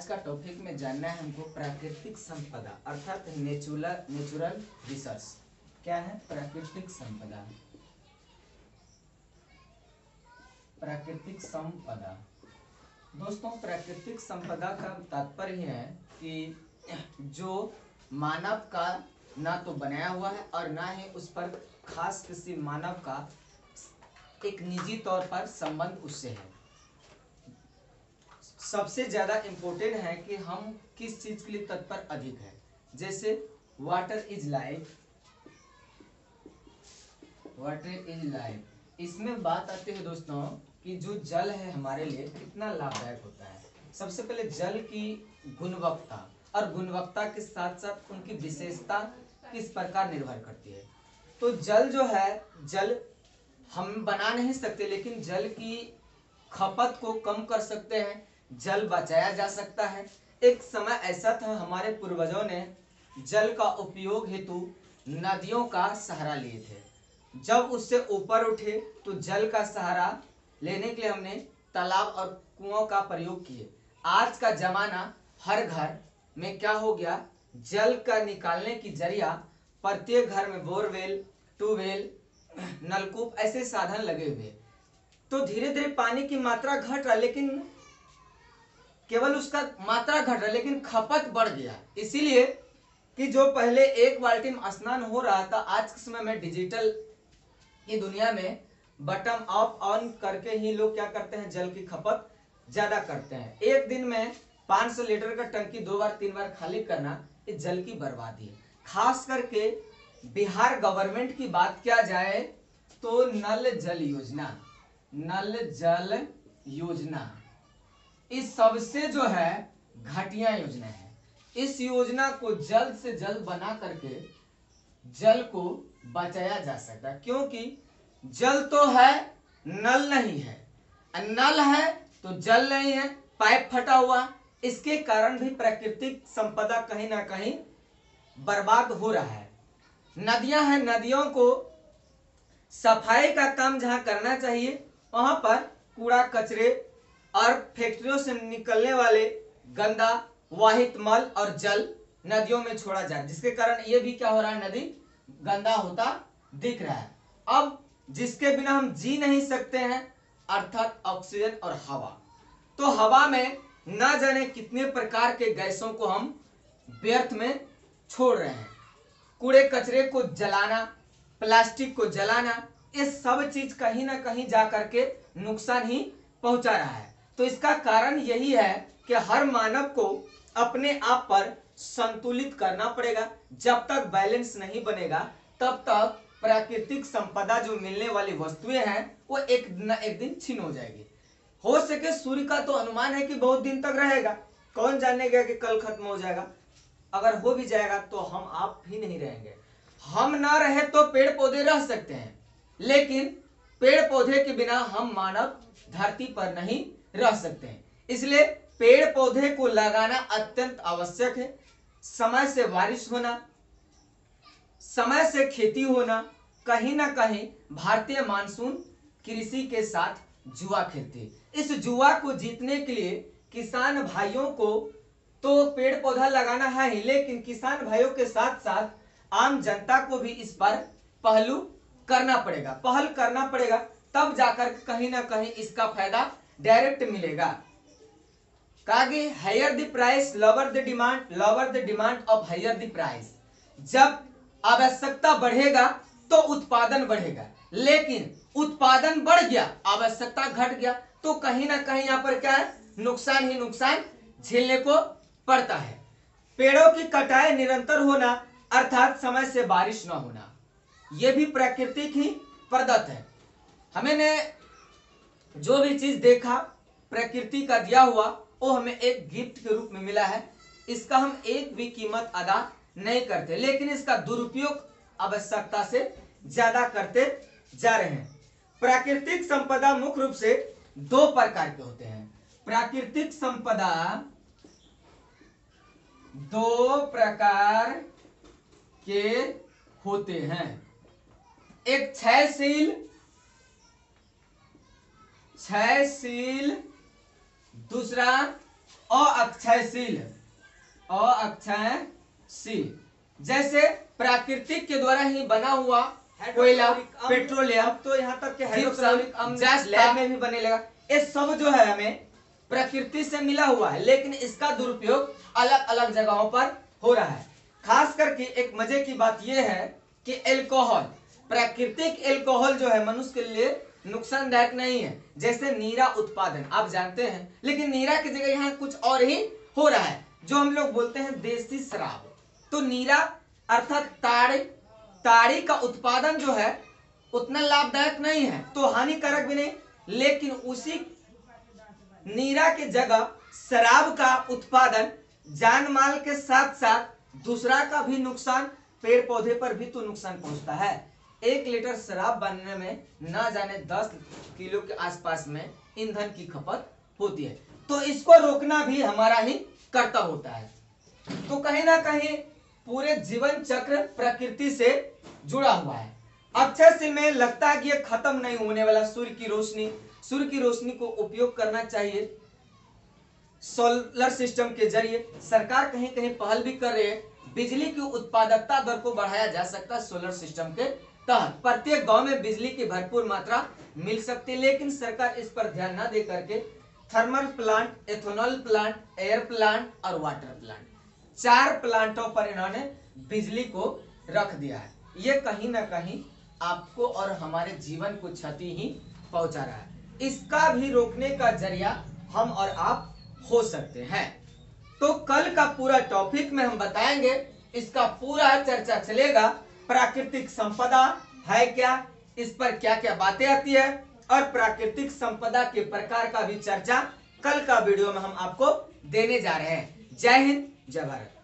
का टॉपिक में जानना है हमको प्राकृतिक संपदा अर्थात नेचुरल रिसोर्स। क्या है प्राकृतिक संपदा? प्राकृतिक संपदा दोस्तों, प्राकृतिक संपदा का तात्पर्य है कि जो मानव का ना तो बनाया हुआ है और ना ही उस पर खास किसी मानव का एक निजी तौर पर संबंध उससे है। सबसे ज्यादा इम्पोर्टेंट है कि हम किस चीज के लिए तत्पर अधिक है। जैसे water is life, water is life. इसमें बात आती है दोस्तों कि जो जल है हमारे लिए कितना लाभदायक होता है। सबसे पहले जल की गुणवत्ता और गुणवत्ता के साथ साथ उनकी विशेषता किस प्रकार निर्भर करती है। तो जल जो है, जल हम बना नहीं सकते, लेकिन जल की खपत को कम कर सकते हैं, जल बचाया जा सकता है। एक समय ऐसा था हमारे पूर्वजों ने जल का उपयोग हेतु नदियों का सहारा लिए थे। जब उससे ऊपर उठे तो जल का सहारा लेने के लिए हमने तालाब और कुओं का प्रयोग किए। आज का जमाना हर घर में क्या हो गया, जल का निकालने की जरिया प्रत्येक घर में बोरवेल, ट्यूबवेल, नलकूप ऐसे साधन लगे हुए। तो धीरे धीरे पानी की मात्रा घट रहा, लेकिन केवल उसका मात्रा घट रहा, लेकिन खपत बढ़ गया। इसीलिए कि जो पहले एक बाल्टी में स्नान हो रहा था, आज के समय में डिजिटल की दुनिया में बटन ऑफ ऑन करके ही लोग क्या करते हैं, जल की खपत ज्यादा करते हैं। एक दिन में 500 लीटर का टंकी 2 बार 3 बार खाली करना, ये जल की बर्बादी है। खास करके बिहार गवर्नमेंट की बात किया जाए तो नल जल योजना, नल जल योजना इस सबसे जो है घटिया योजना है। इस योजना को जल्द से जल्द बना करके जल को बचाया जा सकता है, क्योंकि जल तो है, नल नहीं है, नल है तो जल नहीं है, पाइप फटा हुआ। इसके कारण भी प्राकृतिक संपदा कहीं ना कहीं बर्बाद हो रहा है। नदियां हैं, नदियों को सफाई का काम जहां करना चाहिए वहां पर कूड़ा कचरे और फैक्ट्रियों से निकलने वाले गंदा वाहित मल और जल नदियों में छोड़ा जाए, जिसके कारण ये भी क्या हो रहा है, नदी गंदा होता दिख रहा है। अब जिसके बिना हम जी नहीं सकते हैं अर्थात ऑक्सीजन और हवा। तो हवा में न जाने कितने प्रकार के गैसों को हम व्यर्थ में छोड़ रहे हैं। कूड़े कचरे को जलाना, प्लास्टिक को जलाना, ये सब चीज कहीं ना कहीं जा करके नुकसान ही पहुंचा रहा है। तो इसका कारण यही है कि हर मानव को अपने आप पर संतुलित करना पड़ेगा। जब तक बैलेंस नहीं बनेगा तब तक प्राकृतिक संपदा जो मिलने वाली वस्तुएं हैं वो एक न एक दिन छीन हो जाएगी। हो सके सूर्य का तो अनुमान है कि बहुत दिन तक रहेगा, कौन जानेगा कि कल खत्म हो जाएगा। अगर हो भी जाएगा तो हम आप भी नहीं रहेंगे। हम ना रहे तो पेड़ पौधे रह सकते हैं, लेकिन पेड़ पौधे के बिना हम मानव धरती पर नहीं रह सकते हैं। इसलिए पेड़ पौधे को लगाना अत्यंत आवश्यक है। समय से बारिश होना, समय से खेती होना, कहीं ना कहीं भारतीय मानसून कृषि के साथ जुआ खेलती है। इस जुआ को जीतने के लिए किसान भाइयों को तो पेड़ पौधा लगाना है ही, लेकिन किसान भाइयों के साथ साथ आम जनता को भी इस पर पहलू करना पड़ेगा, पहल करना पड़ेगा, तब जाकर कहीं ना कहीं इसका फायदा डायरेक्ट मिलेगा। कहा कि higher the price lower the demand, lower the demand of higher the price. जब आवश्यकता बढ़ेगा तो उत्पादन बढ़ेगा, लेकिन उत्पादन बढ़ गया, आवश्यकता घट गया, तो कहीं ना कहीं यहाँ पर क्या है, नुकसान ही नुकसान झेलने को पड़ता है। पेड़ों की कटाई निरंतर होना अर्थात समय से बारिश न होना, यह भी प्राकृतिक ही प्रदत्त है। हमें जो भी चीज देखा प्रकृति का दिया हुआ वो हमें एक गिफ्ट के रूप में मिला है। इसका हम एक भी कीमत अदा नहीं करते, लेकिन इसका दुरुपयोग आवश्यकता से ज्यादा करते जा रहे हैं। प्राकृतिक संपदा मुख्य रूप से 2 प्रकार के होते हैं। प्राकृतिक संपदा 2 प्रकार के होते हैं। एक क्षयशील, दूसरा अक्षयशील, अक्षयशील, जैसे प्राकृतिक के द्वारा ही बना हुआ कोयला, पेट्रोलियम, तो यहाँ तक के हाइड्रोक्लोरिक अम्ल लैब में भी बने लगा। ये सब जो है हमें प्रकृति से मिला हुआ है, लेकिन इसका दुरुपयोग अलग अलग जगहों पर हो रहा है। खास करके एक मजे की बात यह है कि एल्कोहल, प्राकृतिक एल्कोहल जो है मनुष्य के लिए नुकसानदायक नहीं है। जैसे नीरा उत्पादन आप जानते हैं, लेकिन नीरा की जगह यहाँ कुछ और ही हो रहा है, जो हम लोग बोलते हैं देसी शराब। तो नीरा अर्थात ताड़ी का उत्पादन जो है उतना लाभदायक नहीं है, तो हानिकारक भी नहीं, लेकिन उसी नीरा के जगह शराब का उत्पादन जान माल के साथ साथ दूसरा का भी नुकसान, पेड़ पौधे पर भी तो नुकसान पहुंचता है। 1 लीटर शराब बनने में ना जाने 10 किलो के आसपास में ईंधन की खपत होती है, तो इसको रोकना भी हमारा ही कर्तव्य होता है। तो कहीं ना कहीं पूरे जीवन चक्र प्रकृति से जुड़ा हुआ है। अक्षयशील में लगता है कि ये खत्म नहीं होने वाला सूर्य की रोशनी को उपयोग करना चाहिए। सोलर सिस्टम के जरिए सरकार कहीं कहीं पहल भी कर रही है, बिजली की उत्पादकता दर को बढ़ाया जा सकता है। सोलर सिस्टम के तहत प्रत्येक गांव में बिजली की भरपूर मात्रा मिल सकती है, लेकिन सरकार इस पर ध्यान न दे करके thermal plant, ethanol plant, air plant और वाटर प्लांट, 4 प्लांटों पर इन्होंने बिजली को रख दिया है। ये कहीं ना कहीं आपको और हमारे जीवन को क्षति ही पहुंचा रहा है। इसका भी रोकने का जरिया हम और आप हो सकते हैं। तो कल का पूरा टॉपिक में हम बताएंगे, इसका पूरा चर्चा चलेगा। प्राकृतिक संपदा है क्या, इस पर क्या क्या बातें आती है, और प्राकृतिक संपदा के प्रकार का भी चर्चा कल का वीडियो में हम आपको देने जा रहे हैं। जय हिंद, जय भारत।